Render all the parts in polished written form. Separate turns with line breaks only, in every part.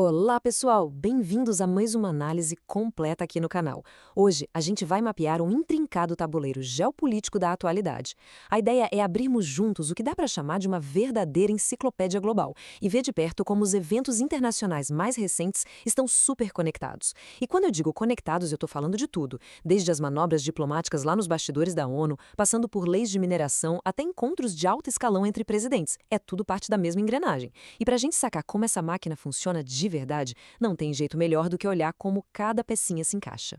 Olá, pessoal! Bem-vindos a mais uma análise completa aqui no canal. Hoje, a gente vai mapear um intrincado tabuleiro geopolítico da atualidade. A ideia é abrirmos juntos o que dá para chamar de uma verdadeira enciclopédia global e ver de perto como os eventos internacionais mais recentes estão super conectados. E quando eu digo conectados, eu estou falando de tudo, desde as manobras diplomáticas lá nos bastidores da ONU, passando por leis de mineração até encontros de alto escalão entre presidentes. É tudo parte da mesma engrenagem. E para a gente sacar como essa máquina funciona de verdade, não tem jeito melhor do que olhar como cada pecinha se encaixa.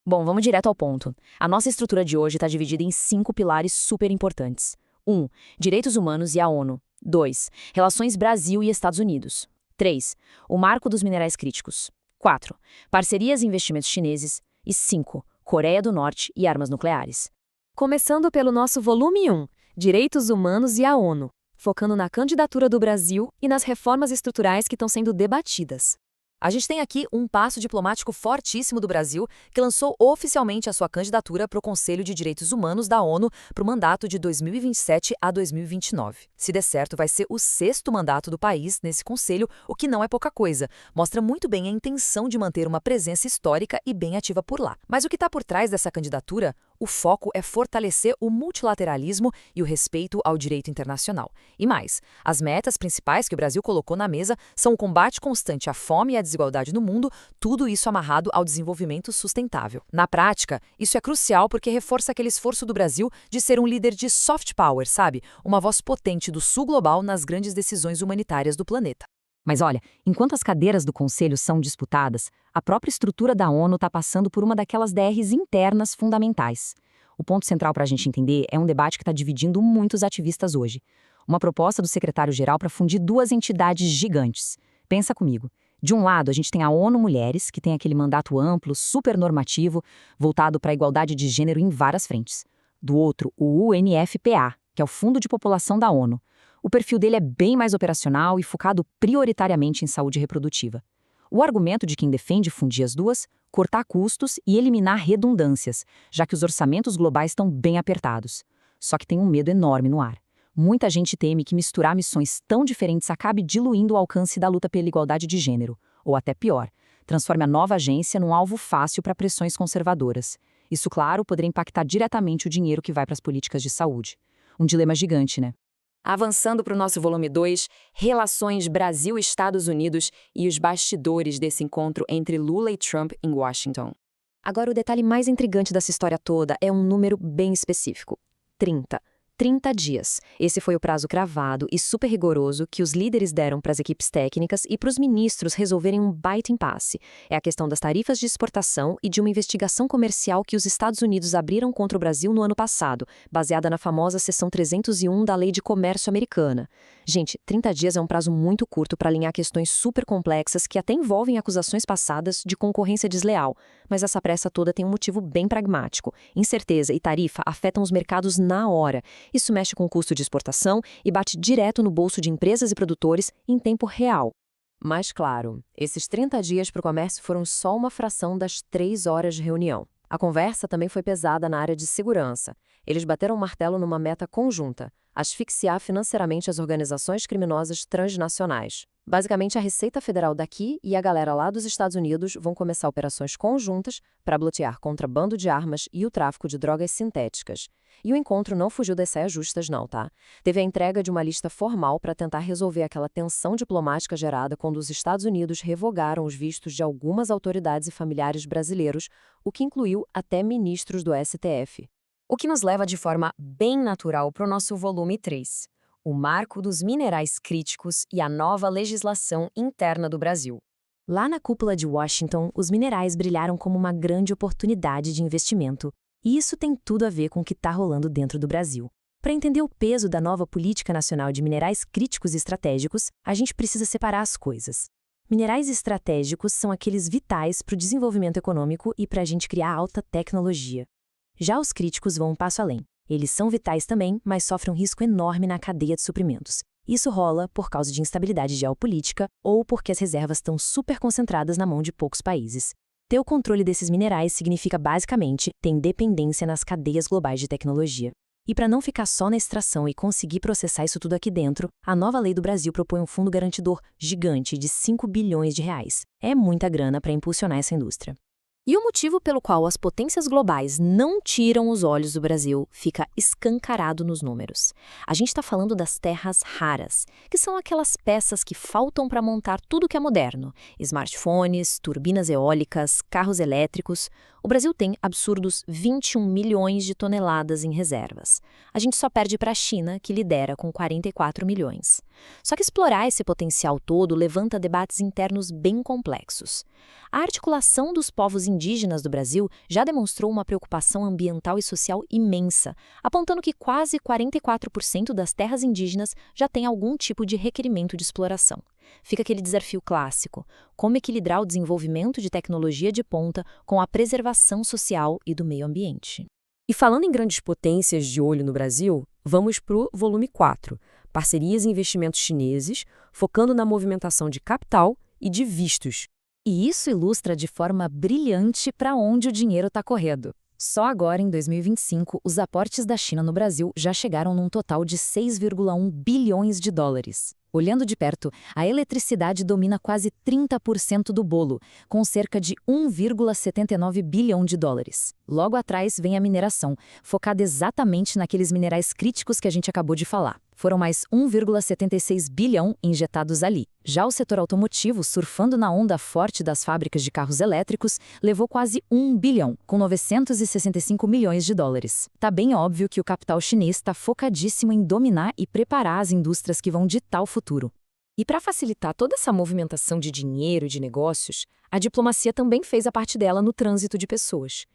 Bom, vamos direto ao ponto. A nossa estrutura de hoje está dividida em 5 pilares super importantes. 1. Direitos humanos e a ONU. 2. Relações Brasil e Estados Unidos. 3. O marco dos minerais críticos. 4. Parcerias e investimentos chineses. E 5. Coreia do Norte e armas nucleares.
Começando pelo nosso volume 1, Direitos Humanos e a ONU, focando na candidatura do Brasil e nas reformas estruturais que estão sendo debatidas.
A gente tem aqui um passo diplomático fortíssimo do Brasil, que lançou oficialmente a sua candidatura para o Conselho de Direitos Humanos da ONU para o mandato de 2027 a 2029. Se der certo, vai ser o 6º mandato do país nesse conselho, o que não é pouca coisa. Mostra muito bem a intenção de manter uma presença histórica e bem ativa por lá. Mas o que está por trás dessa candidatura? O foco é fortalecer o multilateralismo e o respeito ao direito internacional. E mais, as metas principais que o Brasil colocou na mesa são o combate constante à fome e à desigualdade no mundo, tudo isso amarrado ao desenvolvimento sustentável. Na prática, isso é crucial porque reforça aquele esforço do Brasil de ser um líder de soft power, sabe? Uma voz potente do sul global nas grandes decisões humanitárias do planeta.
Mas olha, enquanto as cadeiras do Conselho são disputadas, a própria estrutura da ONU está passando por uma daquelas DRs internas fundamentais. O ponto central para a gente entender é um debate que está dividindo muitos ativistas hoje. Uma proposta do secretário-geral para fundir duas entidades gigantes. Pensa comigo. De um lado, a gente tem a ONU Mulheres, que tem aquele mandato amplo, super normativo, voltado para a igualdade de gênero em várias frentes. Do outro, o UNFPA, que é o Fundo de População da ONU. O perfil dele é bem mais operacional e focado prioritariamente em saúde reprodutiva. O argumento de quem defende fundir as duas, cortar custos e eliminar redundâncias, já que os orçamentos globais estão bem apertados. Só que tem um medo enorme no ar. Muita gente teme que misturar missões tão diferentes acabe diluindo o alcance da luta pela igualdade de gênero, ou até pior, transforme a nova agência num alvo fácil para pressões conservadoras. Isso, claro, poderia impactar diretamente o dinheiro que vai para as políticas de saúde. Um dilema gigante, né?
Avançando para o nosso volume 2, Relações Brasil-Estados Unidos e os bastidores desse encontro entre Lula e Trump em Washington. Agora, o detalhe mais intrigante dessa história toda é um número bem específico: 30. 30 dias. Esse foi o prazo cravado e super rigoroso que os líderes deram para as equipes técnicas e para os ministros resolverem um baita impasse. É a questão das tarifas de exportação e de uma investigação comercial que os Estados Unidos abriram contra o Brasil no ano passado, baseada na famosa Seção 301 da Lei de Comércio Americana. Gente, 30 dias é um prazo muito curto para alinhar questões super complexas que até envolvem acusações passadas de concorrência desleal. Mas essa pressa toda tem um motivo bem pragmático. Incerteza e tarifa afetam os mercados na hora. Isso mexe com o custo de exportação e bate direto no bolso de empresas e produtores em tempo real. Mas claro, esses 30 dias para o comércio foram só uma fração das 3 horas de reunião. A conversa também foi pesada na área de segurança. Eles bateram o martelo numa meta conjunta: asfixiar financeiramente as organizações criminosas transnacionais. Basicamente, a Receita Federal daqui e a galera lá dos Estados Unidos vão começar operações conjuntas para bloquear contrabando de armas e o tráfico de drogas sintéticas. E o encontro não fugiu das saias justas não, tá? Teve a entrega de uma lista formal para tentar resolver aquela tensão diplomática gerada quando os Estados Unidos revogaram os vistos de algumas autoridades e familiares brasileiros, o que incluiu até ministros do STF.
O que nos leva de forma bem natural para o nosso volume 3. O marco dos minerais críticos e a nova legislação interna do Brasil.
Lá na cúpula de Washington, os minerais brilharam como uma grande oportunidade de investimento. E isso tem tudo a ver com o que está rolando dentro do Brasil. Para entender o peso da nova Política Nacional de Minerais Críticos e Estratégicos, a gente precisa separar as coisas. Minerais estratégicos são aqueles vitais para o desenvolvimento econômico e para a gente criar alta tecnologia. Já os críticos vão um passo além. Eles são vitais também, mas sofrem um risco enorme na cadeia de suprimentos. Isso rola por causa de instabilidade geopolítica ou porque as reservas estão super concentradas na mão de poucos países. Ter o controle desses minerais significa, basicamente, ter independência nas cadeias globais de tecnologia. E para não ficar só na extração e conseguir processar isso tudo aqui dentro, a nova lei do Brasil propõe um fundo garantidor gigante de 5 bilhões de reais. É muita grana para impulsionar essa indústria.
E o motivo pelo qual as potências globais não tiram os olhos do Brasil fica escancarado nos números. A gente está falando das terras raras, que são aquelas peças que faltam para montar tudo que é moderno. Smartphones, turbinas eólicas, carros elétricos. O Brasil tem absurdos 21 milhões de toneladas em reservas. A gente só perde para a China, que lidera com 44 milhões. Só que explorar esse potencial todo levanta debates internos bem complexos. A articulação dos povos indígenas do Brasil já demonstrou uma preocupação ambiental e social imensa, apontando que quase 44% das terras indígenas já têm algum tipo de requerimento de exploração. Fica aquele desafio clássico: como equilibrar o desenvolvimento de tecnologia de ponta com a preservação social e do meio ambiente.
E falando em grandes potências de olho no Brasil, vamos para o volume 4, parcerias e investimentos chineses, focando na movimentação de capital e de vistos.
E isso ilustra de forma brilhante para onde o dinheiro está correndo. Só agora, em 2025, os aportes da China no Brasil já chegaram num total de 6,1 bilhões de dólares. Olhando de perto, a eletricidade domina quase 30% do bolo, com cerca de 1,79 bilhão de dólares. Logo atrás vem a mineração, focada exatamente naqueles minerais críticos que a gente acabou de falar. Foram mais 1,76 bilhão injetados ali. Já o setor automotivo, surfando na onda forte das fábricas de carros elétricos, levou quase 1 bilhão, com 965 milhões de dólares. Tá bem óbvio que o capital chinês está focadíssimo em dominar e preparar as indústrias que vão ditar o futuro.
E para facilitar toda essa movimentação de dinheiro e de negócios, a diplomacia também fez a parte dela no trânsito de pessoas.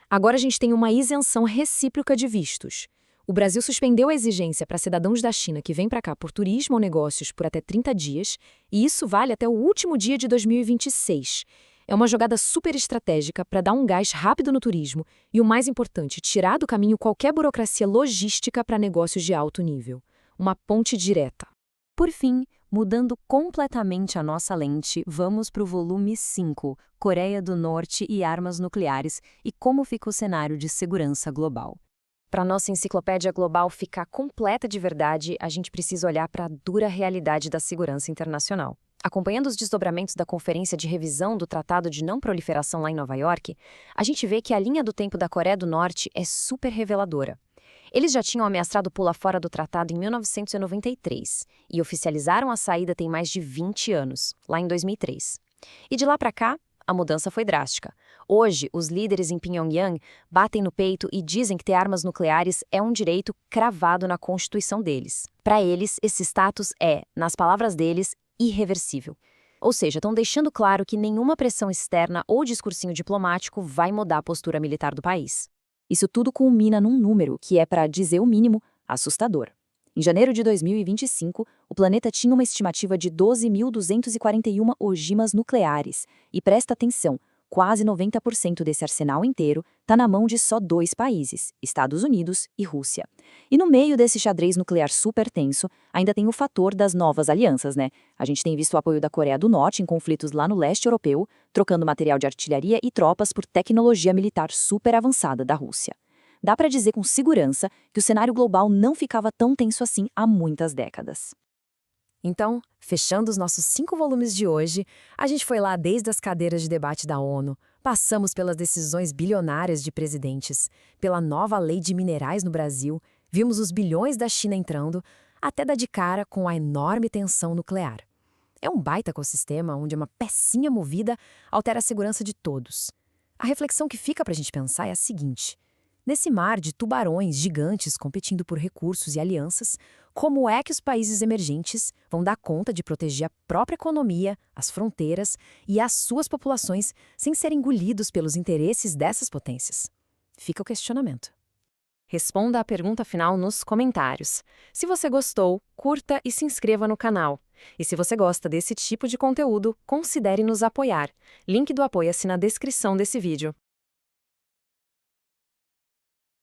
Agora a gente tem uma isenção recíproca de vistos. O Brasil suspendeu a exigência para cidadãos da China que vêm para cá por turismo ou negócios por até 30 dias, e isso vale até o último dia de 2026. É uma jogada super estratégica para dar um gás rápido no turismo e, o mais importante, tirar do caminho qualquer burocracia logística para negócios de alto nível. Uma ponte direta.
Por fim, mudando completamente a nossa lente, vamos para o volume 5, Coreia do Norte e armas nucleares e como fica o cenário de segurança global. Para nossa enciclopédia global ficar completa de verdade, a gente precisa olhar para a dura realidade da segurança internacional. Acompanhando os desdobramentos da Conferência de Revisão do Tratado de Não Proliferação lá em Nova York, a gente vê que a linha do tempo da Coreia do Norte é super reveladora. Eles já tinham ameaçado pular fora do tratado em 1993 e oficializaram a saída tem mais de 20 anos, lá em 2003. E de lá para cá, a mudança foi drástica. Hoje, os líderes em Pyongyang batem no peito e dizem que ter armas nucleares é um direito cravado na Constituição deles. Para eles, esse status é, nas palavras deles, irreversível. Ou seja, estão deixando claro que nenhuma pressão externa ou discursinho diplomático vai mudar a postura militar do país.
Isso tudo culmina num número que é, para dizer o mínimo, assustador. Em janeiro de 2025, o planeta tinha uma estimativa de 12.241 ogimas nucleares. E presta atenção, quase 90% desse arsenal inteiro está na mão de só 2 países, Estados Unidos e Rússia. E no meio desse xadrez nuclear super tenso, ainda tem o fator das novas alianças, né? A gente tem visto o apoio da Coreia do Norte em conflitos lá no leste europeu, trocando material de artilharia e tropas por tecnologia militar super avançada da Rússia. Dá para dizer com segurança que o cenário global não ficava tão tenso assim há muitas décadas.
Então, fechando os nossos 5 volumes de hoje, a gente foi lá desde as cadeiras de debate da ONU, passamos pelas decisões bilionárias de presidentes, pela nova lei de minerais no Brasil, vimos os bilhões da China entrando, até dar de cara com a enorme tensão nuclear. É um baita ecossistema onde uma pecinha movida altera a segurança de todos. A reflexão que fica para a gente pensar é a seguinte: nesse mar de tubarões gigantes competindo por recursos e alianças, como é que os países emergentes vão dar conta de proteger a própria economia, as fronteiras e as suas populações sem serem engolidos pelos interesses dessas potências? Fica o questionamento. Responda a pergunta final nos comentários. Se você gostou, curta e se inscreva no canal. E se você gosta desse tipo de conteúdo, considere nos apoiar. Link do Apoia-se na descrição desse vídeo.